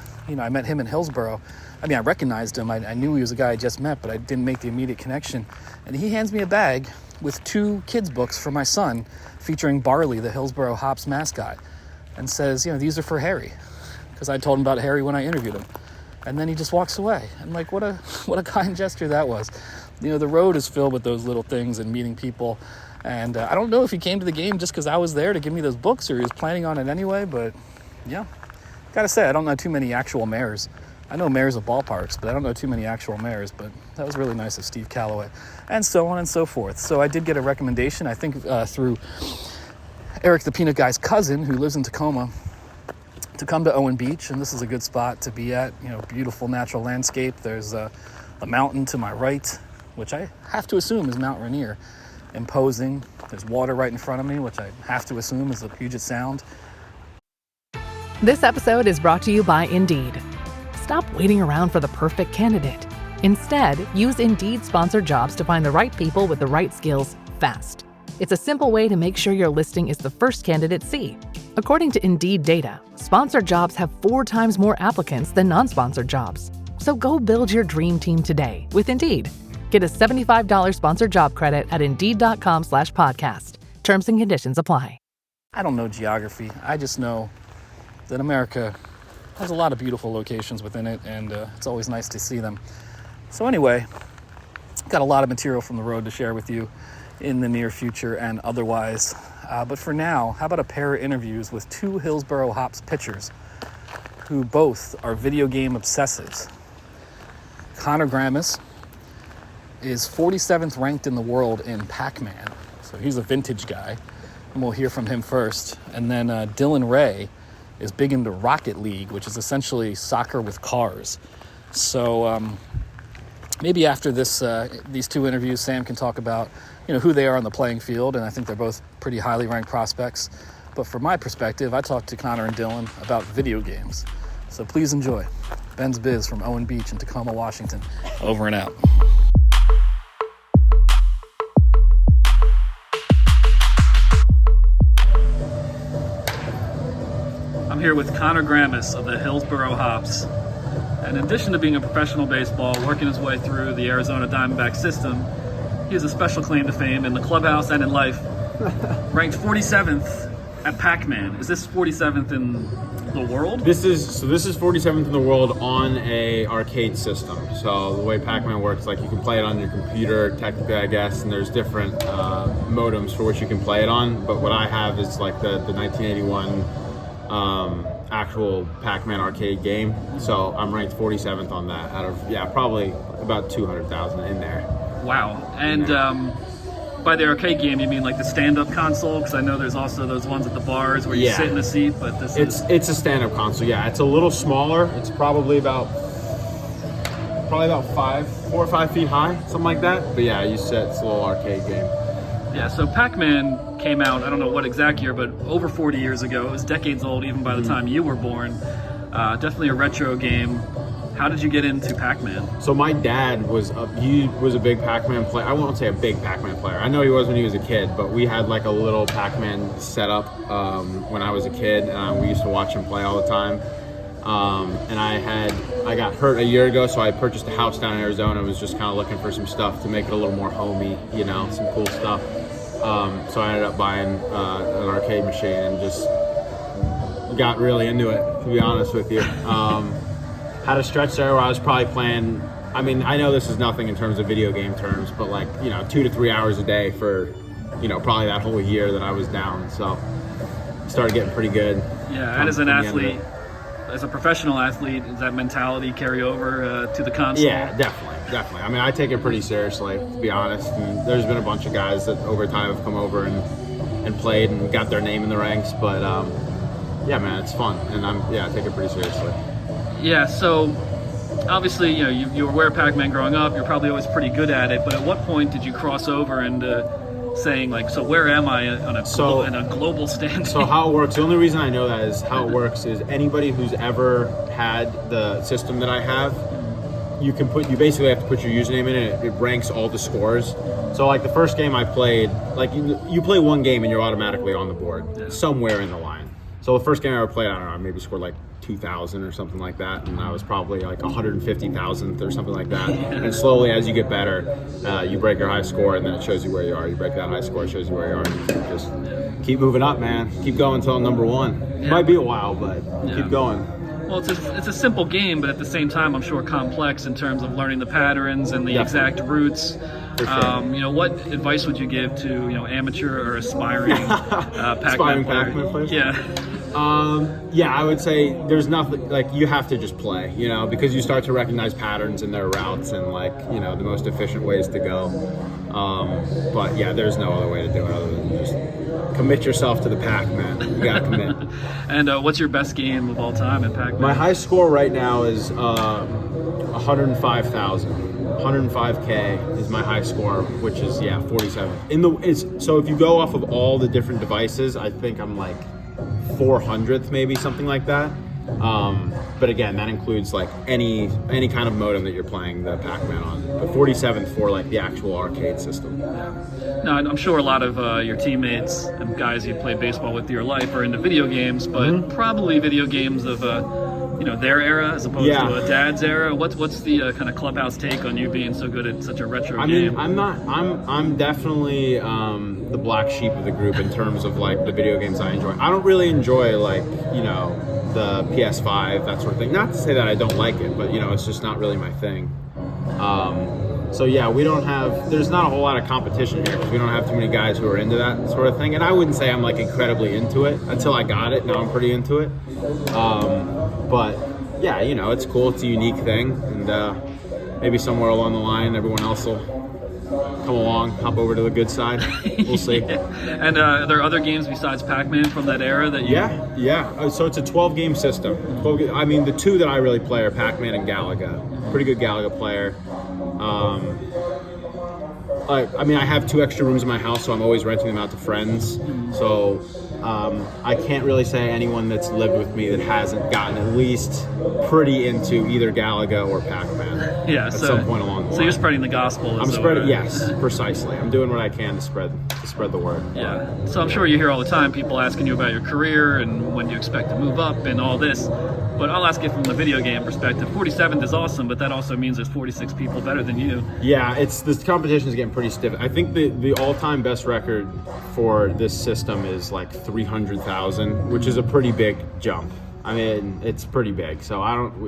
F: met him in Hillsborough. I recognized him. I knew he was a guy I just met, but I didn't make the immediate connection. And he hands me a bag with 2 kids' books for my son featuring Barley, the Hillsborough Hops mascot, and says, these are for Harry, because I told him about Harry when I interviewed him. And then he just walks away. And what a kind gesture that was. The road is filled with those little things and meeting people. And I don't know if he came to the game just because I was there to give me those books or he was planning on it anyway, but yeah. Gotta say, I don't know too many actual mayors. I know mayors of ballparks, but I don't know too many actual mayors, but that was really nice of Steve Calloway, and so on and so forth. So I did get a recommendation, I think through Eric the Peanut Guy's cousin, who lives in Tacoma, to come to Owen Beach, and this is a good spot to be at. Beautiful natural landscape. There's the mountain to my right, which I have to assume is Mount Rainier, imposing. There's water right in front of me, which I have to assume is the Puget Sound.
G: This episode is brought to you by Indeed. Stop waiting around for the perfect candidate. Instead, use Indeed sponsored jobs to find the right people with the right skills fast. It's a simple way to make sure your listing is the first candidates see. According to Indeed data, sponsored jobs have 4 times more applicants than non-sponsored jobs. So go build your dream team today with Indeed. Get a $75 sponsored job credit at Indeed.com/podcast. Terms and conditions apply.
F: I don't know geography. I just know that America has a lot of beautiful locations within it, and it's always nice to see them. So anyway, got a lot of material from the road to share with you in the near future and otherwise. But for now, how about a pair of interviews with two Hillsboro Hops pitchers who both are video game obsessives. Conor Grammis is 47th ranked in the world in Pac-Man, so he's a vintage guy, and we'll hear from him first. And then Dylan Ray is big into Rocket League, which is essentially soccer with cars. So maybe after these two interviews, Sam can talk about who they are on the playing field, and I think they're both pretty highly ranked prospects. But from my perspective, I talked to Conor and Dylan about video games. So please enjoy Ben's Biz from Owen Beach in Tacoma, Washington. Over and out. I'm here with Conor Grammis of the Hillsboro Hops. And in addition to being a professional baseball, working his way through the Arizona Diamondback system, he has a special claim to fame in the clubhouse and in life. Ranked 47th at Pac-Man. Is this 47th in the world?
H: This is 47th in the world on a arcade system. So the way Pac-Man works, like you can play it on your computer, technically, I guess, and there's different modems for which you can play it on. But what I have is like the 1981 actual Pac-Man arcade game. So I'm ranked 47th on that out of, probably about 200,000 in there.
F: Wow. And by the arcade game, you mean like the stand-up console? Because I know there's also those ones at the bars where you sit in the seat, but
H: it's a stand-up console. Yeah, it's a little smaller. It's probably about 4 or 5 feet high, something like that. But yeah, you sit. It's a little arcade game.
F: Yeah. So Pac-Man came out, I don't know what exact year, but over 40 years ago. It was decades old, even by the time you were born. Definitely a retro game. How did you get into Pac-Man?
H: So my dad was a big Pac-Man player. I won't say a big Pac-Man player. I know he was when he was a kid, but we had like a little Pac-Man setup when I was a kid. We used to watch him play all the time. And I got hurt a year ago, so I purchased a house down in Arizona. I was just kind of looking for some stuff to make it a little more homey, some cool stuff. So I ended up buying an arcade machine and just got really into it, to be honest with you. Had a stretch there where I was probably playing, I know this is nothing in terms of video game terms, but 2 to 3 hours a day for, probably that whole year that I was down. So started getting pretty good.
F: Yeah, and as an athlete, as a professional athlete, does that mentality carry over to the console?
H: Yeah, definitely. I take it pretty seriously, to be honest. And there's been a bunch of guys that over time have come over and played and got their name in the ranks, but yeah, man, it's fun, and I take it pretty seriously.
F: Yeah, so obviously, you were aware of Pac-Man growing up. You're probably always pretty good at it. But at what point did you cross over into saying, so where am I in a global standing?
H: So how it works, the only reason I know that is how it works is anybody who's ever had the system that I have, you basically have to put your username in it. It ranks all the scores. So the first game I played, you play one game and you're automatically on the board somewhere in the line. So the first game I ever played, I don't know, I maybe scored 2,000 or something like that, and I was probably 150,000th or something like that. And slowly, as you get better, you break your high score, and then it shows you where you are. You break that high score, it shows you where you are. And you just keep moving up, man. Keep going until number one. It might be a while, but keep going.
F: Well, it's a simple game, but at the same time, I'm sure complex in terms of learning the patterns and the exact routes.
H: For sure.
F: What advice would you give to amateur or aspiring Pac-Man
H: players?
F: Yeah.
H: I would say there's nothing you have to just play, because you start to recognize patterns in their routes and the most efficient ways to go. But yeah, there's no other way to do it other than just commit yourself to the Pac-Man. You gotta commit.
F: And what's your best game of all time in Pac-Man?
H: My high score right now is 105,000. 105K is my high score, which is 47. So if you go off of all the different devices, I think I'm 400th, maybe something like that. But again, that includes any kind of modem that you're playing the Pac-Man on. But 47th for the actual arcade system.
F: Now, I'm sure a lot of your teammates and guys you play baseball with your life are into video games, but probably video games of
I: their era as opposed
H: Yeah.
I: to a dad's era? What's the kind of clubhouse take on you being so good at such a retro
H: I
I: game?
H: mean, I'm definitely the black sheep of the group in terms of like the video games I enjoy. I don't really enjoy like, the PS5, that sort of thing. Not to say that I don't like it, but it's just not really my thing. So yeah, there's not a whole lot of competition here because we don't have too many guys who are into that sort of thing. And I wouldn't say I'm like incredibly into it until I got it. Now I'm pretty into it. But yeah, it's cool. It's a unique thing. And maybe somewhere along the line, everyone else will come along, hop over to the good side. We'll see.
I: Yeah. And are there other games besides Pac-Man from that era that you...
H: Yeah. So it's a 12-game system. I mean, the two that I really play are Pac-Man and Galaga. Pretty good Galaga player. I have 2 extra rooms in my house, so I'm always renting them out to friends. So I can't really say anyone that's lived with me that hasn't gotten at least pretty into either Galaga or Pac-Man.
I: Yeah,
H: at some point along the line.
I: So you're spreading the gospel.
H: I'm spreading, yes, precisely. I'm doing what I can to spread the word.
I: Yeah. So I'm sure you hear all the time people asking you about your career and when do you expect to move up and all this. But I'll ask it from the video game perspective. 47th is awesome, but that also means there's 46 people better than you.
H: Yeah, this competition is getting pretty stiff. I think the all-time best record for this system is like 300,000, which is a pretty big jump. I mean, it's pretty big, so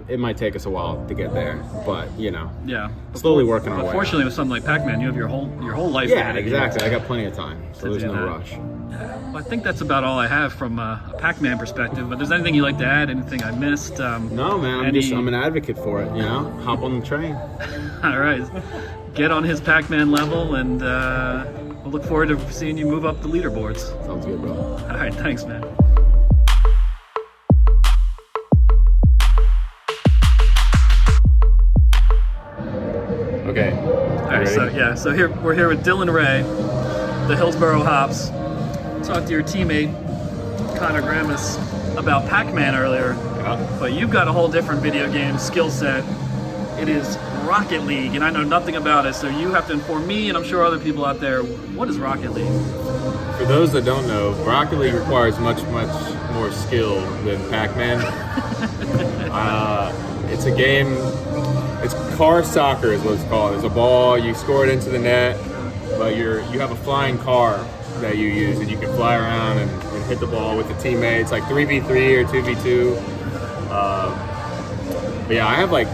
H: it might take us a while to get there, but
I: yeah,
H: slowly working our way.
I: But fortunately, with something like Pac-Man, you have your whole life.
H: Yeah, exactly. I got plenty of time, so there's no rush.
I: Well, I think that's about all I have from a Pac-Man perspective. But there's anything you'd like to add? Anything I missed?
H: No, man. I'm an advocate for it. Hop on the train.
I: All right, get on his Pac-Man level, and we'll look forward to seeing you move up the leaderboards.
H: Sounds good, bro.
I: All right, thanks, man.
H: Okay.
I: All right, so here we're here with Dylan Ray, the Hillsboro Hops. Talked to your teammate Conor Grammis about Pac-Man earlier, but you've got a whole different video game skill set. It is Rocket League, and I know nothing about it, so you have to inform me, and I'm sure other people out there. What is Rocket League?
H: For those that don't know, Rocket League requires much more skill than Pac-Man. It's a game. It's car soccer is what it's called. There's a ball, you score it into the net, but you have a flying car that you use, and you can fly around and hit the ball with the teammates, like 3v3 or 2v2. But yeah, I have like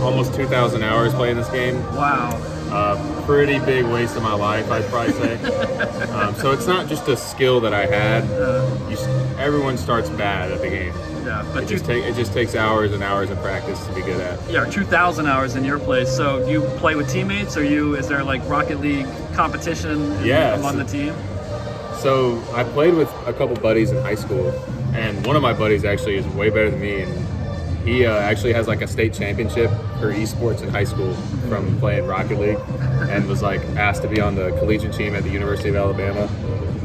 H: almost 2,000 hours playing this game.
I: Wow.
H: Pretty big waste of my life, I'd probably say. So it's not just a skill that I had. Everyone starts bad at the game.
I: Yeah, but
H: it just takes hours and hours of practice to be good at.
I: Yeah, 2,000 hours in your place. So do you play with teammates, or is there like Rocket League competition among the team?
H: So I played with a couple buddies in high school, and one of my buddies actually is way better than me, and he actually has like a state championship for esports in high school from playing Rocket League, and was like asked to be on the collegiate team at the University of Alabama.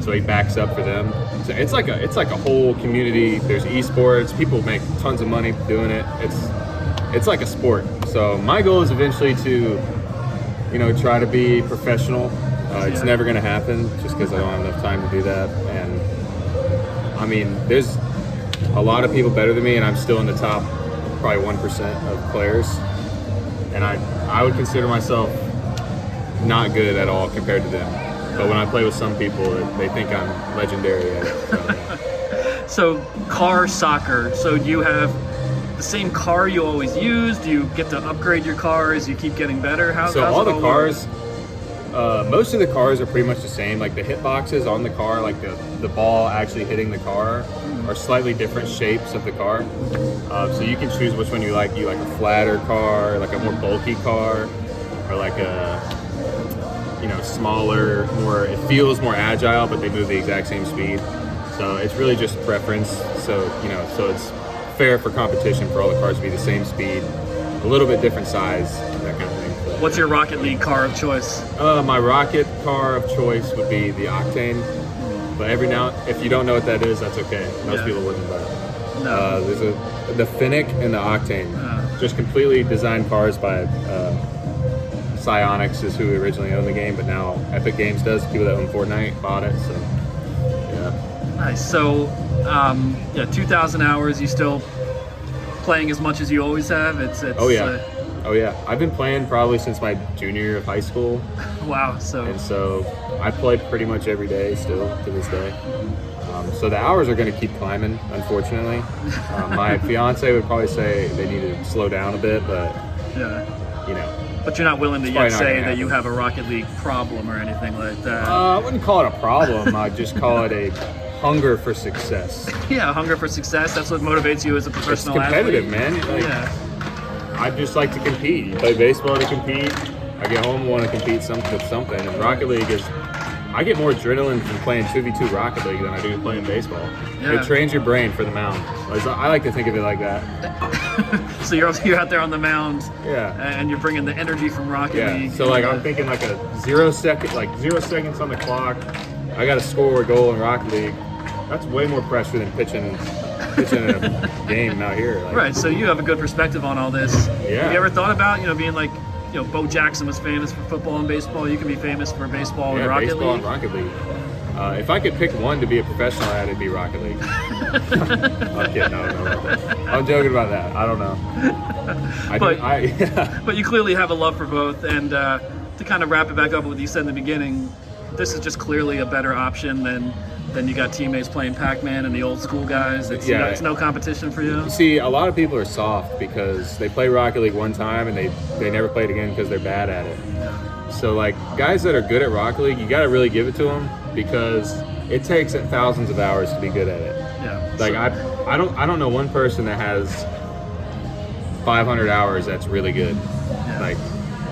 H: So he backs up for them. So it's like a whole community. There's esports. People make tons of money doing it. It's like a sport. So my goal is eventually to, try to be professional. It's never going to happen just because I don't have enough time to do that. And I mean, there's a lot of people better than me, and I'm still in the top probably 1% of players. And I would consider myself not good at all compared to them. But when I play with some people, they think I'm legendary at it.
I: So car soccer. So do you have the same car you always use? Do you get to upgrade your car as you keep getting better?
H: So all the cars, most of the cars are pretty much the same. Like the hitboxes on the car, like the ball actually hitting the car, are slightly different shapes of the car. So you can choose which one you like. You like a flatter car, like a more bulky car, or like a smaller, it feels more agile, but they move the exact same speed. So it's really just preference. So it's fair for competition for all the cars to be the same speed, a little bit different size, that kind of thing.
I: What's your Rocket League car of choice?
H: My rocket car of choice would be the Octane. But if you don't know what that is, that's okay. Most people wouldn't know it.
I: No.
H: There's the Finnick and the Octane. Just completely designed cars by Psyonix is who originally owned the game, but now Epic Games does. People that own Fortnite bought it, so yeah.
I: Nice. So, 2,000 hours. You still playing as much as you always have? It's
H: Oh yeah. I've been playing probably since my junior year of high school.
I: Wow.
H: And so I play pretty much every day still to this day. So the hours are going to keep climbing, unfortunately. My fiance would probably say they need to slow down a bit, but you know.
I: But you're not willing to yet say that you have a Rocket League problem or anything like that.
H: I wouldn't call it a problem. I'd just call it a hunger for success.
I: Yeah, hunger for success. That's what motivates you as a professional
H: competitive,
I: athlete.
H: man. I just like to compete. You play baseball to compete. I get home and want to compete with something. And Rocket League is, I get more adrenaline from playing 2v2 Rocket League than I do playing baseball.
I: Yeah.
H: It trains your brain for the mound. I like to think of it like that.
I: So you're out there on the mound,
H: yeah,
I: and you're bringing the energy from Rocket League.
H: So I'm thinking like a 0 seconds on the clock. I got to score a goal in Rocket League. That's way more pressure than pitching in a game out here.
I: Right. So you have a good perspective on all this.
H: Yeah.
I: Have you ever thought about being like, Bo Jackson was famous for football and baseball. You can be famous for baseball and Rocket
H: baseball
I: League.
H: And Rocket League. If I could pick one to be a professional at, it'd be Rocket League. I'm kidding. No. I'm joking about that. I don't know.
I: But you clearly have a love for both. And to kind of wrap it back up with what you said in the beginning, this is just clearly a better option than you got teammates playing Pac-Man and the old school guys. It's no competition for you.
H: See, a lot of people are soft because they play Rocket League one time and they never play it again because they're bad at it. So like guys that are good at Rocket League, you got to really give it to them because it takes thousands of hours to be good at it.
I: Yeah.
H: Like I don't know one person that has 500 hours that's really good. Yeah. Like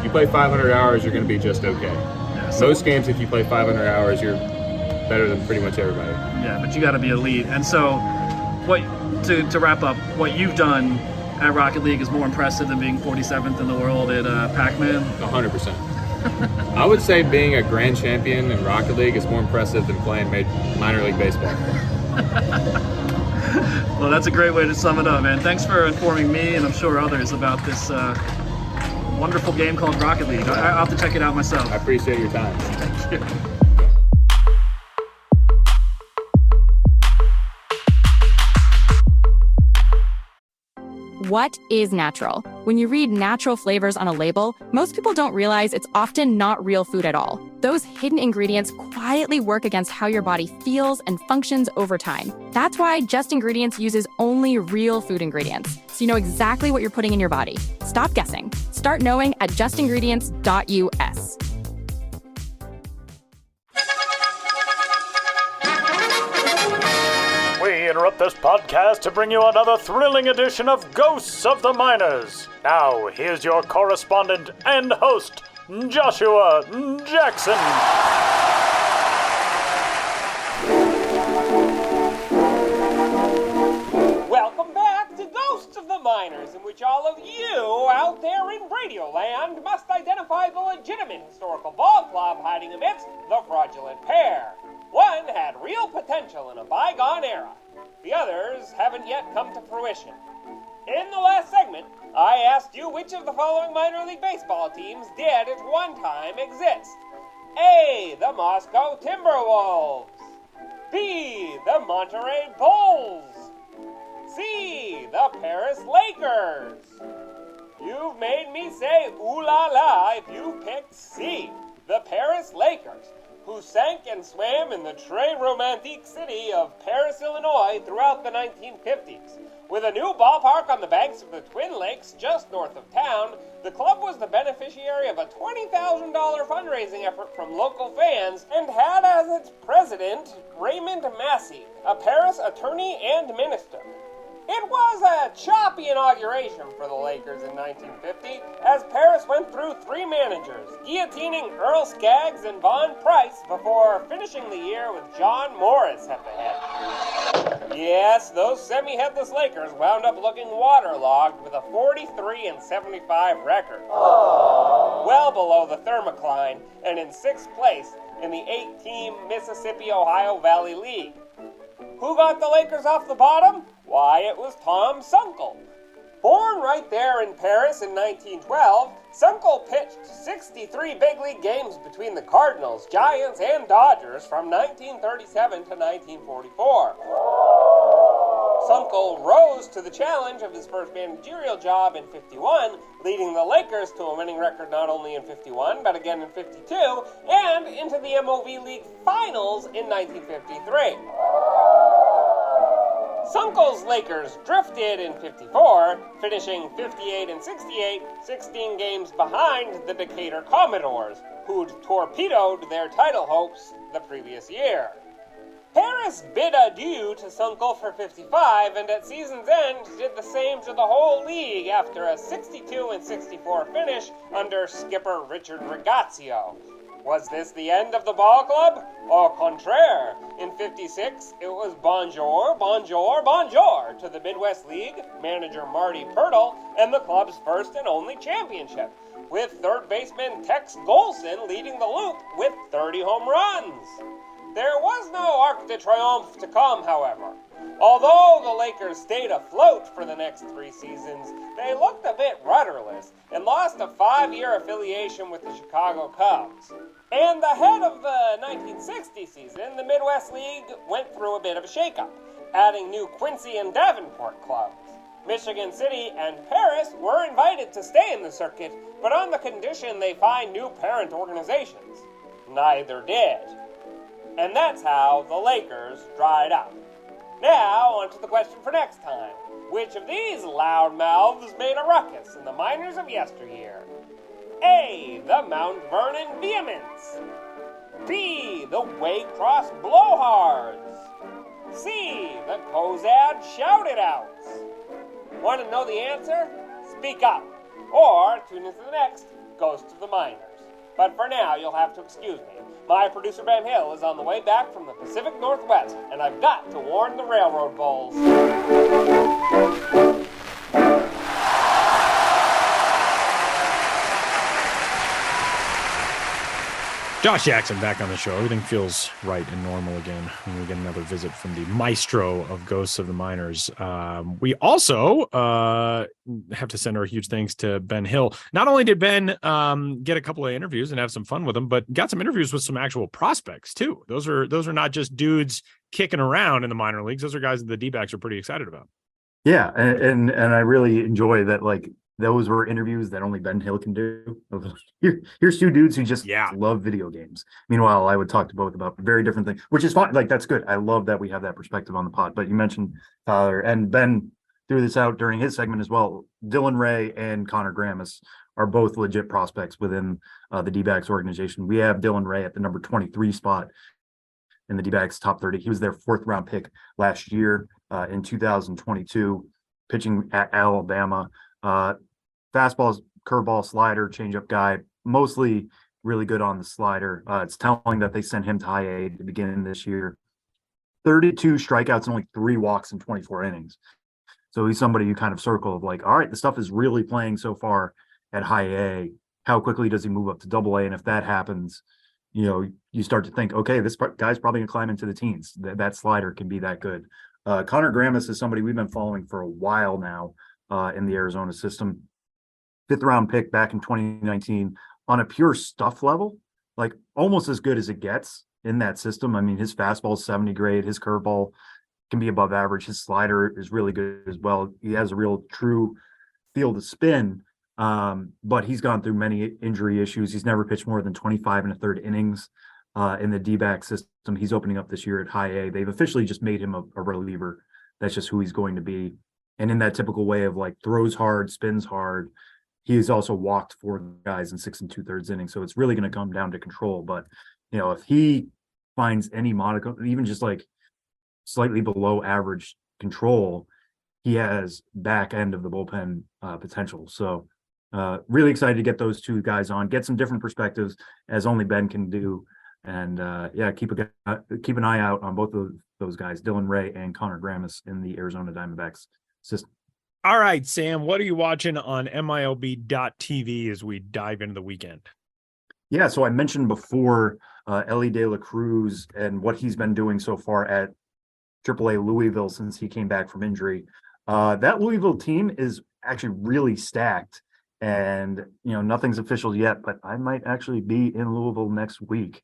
H: you play 500 hours, you're going to be just okay. Yeah, so most games, if you play 500 hours, you're better than pretty much everybody.
I: Yeah, but you got to be elite. And so, to wrap up, what you've done at Rocket League is more impressive than being 47th in the world at Pac-Man?
H: 100%. I would say being a grand champion in Rocket League is more impressive than playing minor league baseball.
I: Well, that's a great way to sum it up, man. Thanks for informing me and I'm sure others about this wonderful game called Rocket League. I'll have to check it out myself.
H: I appreciate your time.
I: Thank you.
J: What is natural? When you read natural flavors on a label, most people don't realize it's often not real food at all. Those hidden ingredients quietly work against how your body feels and functions over time. That's why Just Ingredients uses only real food ingredients, so you know exactly what you're putting in your body. Stop guessing. Start knowing at justingredients.us.
K: We interrupt this podcast to bring you another thrilling edition of Ghosts of the Miners. Now, here's your correspondent and host, Joshua Jackson.
L: Welcome back to Ghosts of the Miners, in which all of you out there in Radioland must identify the legitimate historical ball club hiding amidst the fraudulent pair. One had real potential in a bygone era. The others haven't yet come to fruition. In the last segment, I asked you which of the following minor league baseball teams did at one time exist. A. The Moscow Timberwolves. B. The Monterey Bulls. C. The Paris Lakers. You've made me say ooh la la if you picked C. The Paris Lakers, who sank and swam in the très romantique city of Paris, Illinois throughout the 1950s. With a new ballpark on the banks of the Twin Lakes just north of town, the club was the beneficiary of a $20,000 fundraising effort from local fans and had as its president Raymond Massey, a Paris attorney and minister. It was a choppy inauguration for the Lakers in 1950, as Paris went through three managers, guillotining Earl Skaggs and Von Price before finishing the year with John Morris at the head. Yes, those semi-headless Lakers wound up looking waterlogged with a 43-75 record. Well below the thermocline and in 6th place in the 8-team Mississippi-Ohio Valley League. Who got the Lakers off the bottom? Why, it was Tom Sunkel. Born right there in Paris in 1912, Sunkel pitched 63 big league games between the Cardinals, Giants, and Dodgers from 1937 to 1944. Sunkel rose to the challenge of his first managerial job in 51, leading the Lakers to a winning record not only in 51, but again in 52, and into the MLB League Finals in 1953. Sunkel's Lakers drifted in 54, finishing 58 and 68, 16 games behind the Decatur Commodores, who'd torpedoed their title hopes the previous year. Harris bid adieu to Sunkel for 55, and at season's end did the same to the whole league after a 62 and 64 finish under skipper Richard Ragazio. Was this the end of the ball club? Au contraire. In 56, it was bonjour, bonjour, bonjour to the Midwest League, manager Marty Pirtle, and the club's first and only championship, with third baseman Tex Golson leading the loop with 30 home runs. There was no Arc de Triomphe to come, however. Although the Lakers stayed afloat for the next 3 seasons, they looked a bit rudderless and lost a 5-year affiliation with the Chicago Cubs. And ahead of the 1960 season, the Midwest League went through a bit of a shakeup, adding new Quincy and Davenport clubs. Michigan City and Paris were invited to stay in the circuit, but on the condition they find new parent organizations. Neither did. And that's how the Lakers dried up. Now, on to the question for next time. Which of these loudmouths made a ruckus in the minors of yesteryear? A. The Mount Vernon Vehemence. B. The Waycross Blowhards. C. The Cozad Shout-It-Outs. Want to know the answer? Speak up. Or tune into the next Ghost of the Miners. But for now, you'll have to excuse me. My producer Ben Hill is on the way back from the Pacific Northwest, and I've got to warn the railroad bulls.
B: Josh Jackson back on the show. Everything feels right and normal again when we get another visit from the maestro of Ghosts of the Miners. We also have to send our huge thanks to Ben Hill. Not only did Ben get a couple of interviews and have some fun with them, but got some interviews with some actual prospects too. Those are not just dudes kicking around in the minor leagues. Those are guys that the D-backs are pretty excited about.
C: Yeah, and I really enjoy that. Like, those were interviews that only Ben Hill can do. Here's 2 dudes who just love video games. Meanwhile, I would talk to both about very different things, which is fine. Like, that's good. I love that we have that perspective on the pod. But you mentioned Tyler, and Ben threw this out during his segment as well. Dylan Ray and Conor Gramis are both legit prospects within the D-backs organization. We have Dylan Ray at the number 23 spot in the D-backs top 30. He was their 4th round pick last year in 2022, pitching at Alabama. Fastballs, curveball, slider, changeup guy, mostly really good on the slider. It's telling that they sent him to high A to begin this year. 32 strikeouts and only 3 walks in 24 innings. So he's somebody you kind of circle of like, all right, the stuff is really playing so far at high A. How quickly does he move up to double A? And if that happens, you start to think, okay, this guy's probably gonna climb into the teens. That slider can be that good. Conor Gramis is somebody we've been following for a while now in the Arizona system. 5th round pick back in 2019 on a pure stuff level, like almost as good as it gets in that system. I mean, his fastball is 70 grade, his curveball can be above average, his slider is really good as well. He has a real true field of spin, but he's gone through many injury issues. He's never pitched more than 25 1/3 innings in the D-back system. He's opening up this year at high A. They've officially just made him a reliever. That's just who he's going to be. And in that typical way of like throws hard, spins hard, he's also walked 4 guys in 6 2/3 innings. So it's really going to come down to control. But, if he finds any modicum, even just like slightly below average control, he has back end of the bullpen potential. So really excited to get those 2 guys on, get some different perspectives as only Ben can do. And keep an eye out on both of those guys, Dylan Ray and Conor Gramis, in the Arizona Diamondbacks system.
B: All right, Sam, what are you watching on MILB.TV as we dive into the weekend?
C: Yeah, so I mentioned before Ellie De La Cruz and what he's been doing so far at AAA Louisville since he came back from injury. That Louisville team is actually really stacked, and nothing's official yet, but I might actually be in Louisville next week.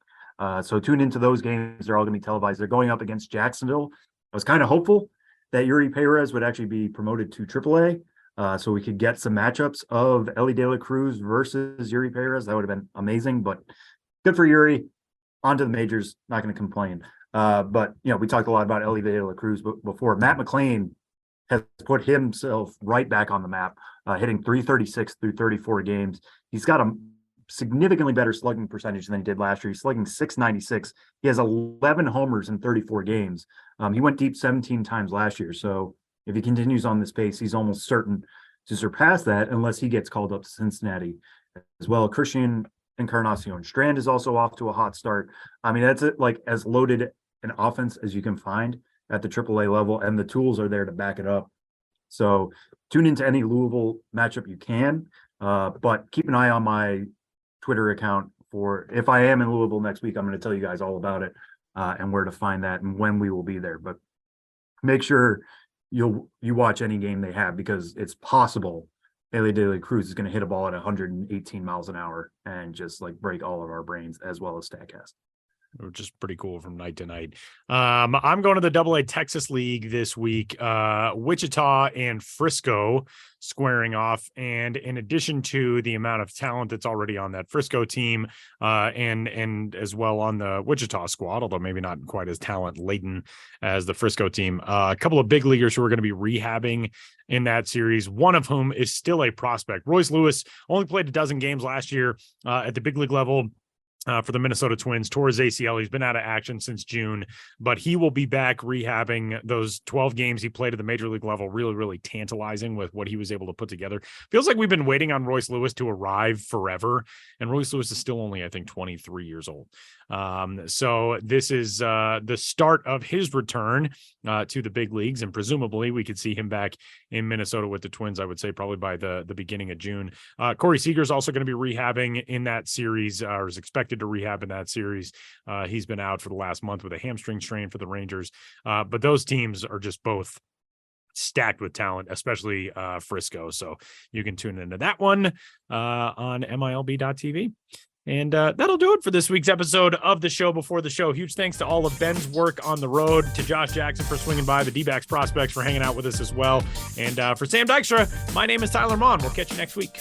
C: So tune into those games. They're all going to be televised. They're going up against Jacksonville. I was kind of hopeful that Yuri Perez would actually be promoted to AAA. So we could get some matchups of Ellie De La Cruz versus Yuri Perez. That would have been amazing, but good for Yuri. On to the majors. Not going to complain. But, we talked a lot about Ellie De La Cruz before. Matt McLean has put himself right back on the map, hitting 336 through 34 games. He's got a significantly better slugging percentage than he did last year. He's slugging 696. He has 11 homers in 34 games. He went deep 17 times last year. So if he continues on this pace, he's almost certain to surpass that unless he gets called up to Cincinnati as well. Christian Encarnacion Strand is also off to a hot start. I mean, that's like as loaded an offense as you can find at the AAA level, and the tools are there to back it up. So tune into any Louisville matchup you can, but keep an eye on my Twitter account for if I am in Louisville next week. I'm going to tell you guys all about it and where to find that and when we will be there. But make sure you watch any game they have, because it's possible Ellie De La Cruz is going to hit a ball at 118 miles an hour and just like break all of our brains, as well as StatCast.
D: Which is pretty cool from night to night. I'm going to the AA Texas League this week. Wichita and Frisco squaring off. And in addition to the amount of talent that's already on that Frisco team, and as well on the Wichita squad, although maybe not quite as talent laden as the Frisco team, a couple of big leaguers who are going to be rehabbing in that series, one of whom is still a prospect. Royce Lewis only played a dozen games last year at the big league level. For the Minnesota Twins, tore his ACL. He's been out of action since June, but he will be back rehabbing. Those 12 games he played at the major league level, really, really tantalizing with what he was able to put together. Feels like we've been waiting on Royce Lewis to arrive forever, and Royce Lewis is still only, I think, 23 years old. So this is the start of his return to the big leagues, and presumably we could see him back in Minnesota with the Twins, I would say probably by the beginning of June. Corey Seager's also going to be rehabbing in that series, or is expected to rehab in that series. He's been out for the last month with a hamstring strain for the Rangers. But those teams are just both stacked with talent, especially Frisco. So you can tune into that one on MILB.tv. And that'll do it for this week's episode of the show before the show. Huge thanks to all of Ben's work on the road, to Josh Jackson for swinging by, the D-backs prospects for hanging out with us as well. And for Sam Dykstra, my name is Tyler Maughan. We'll catch you next week.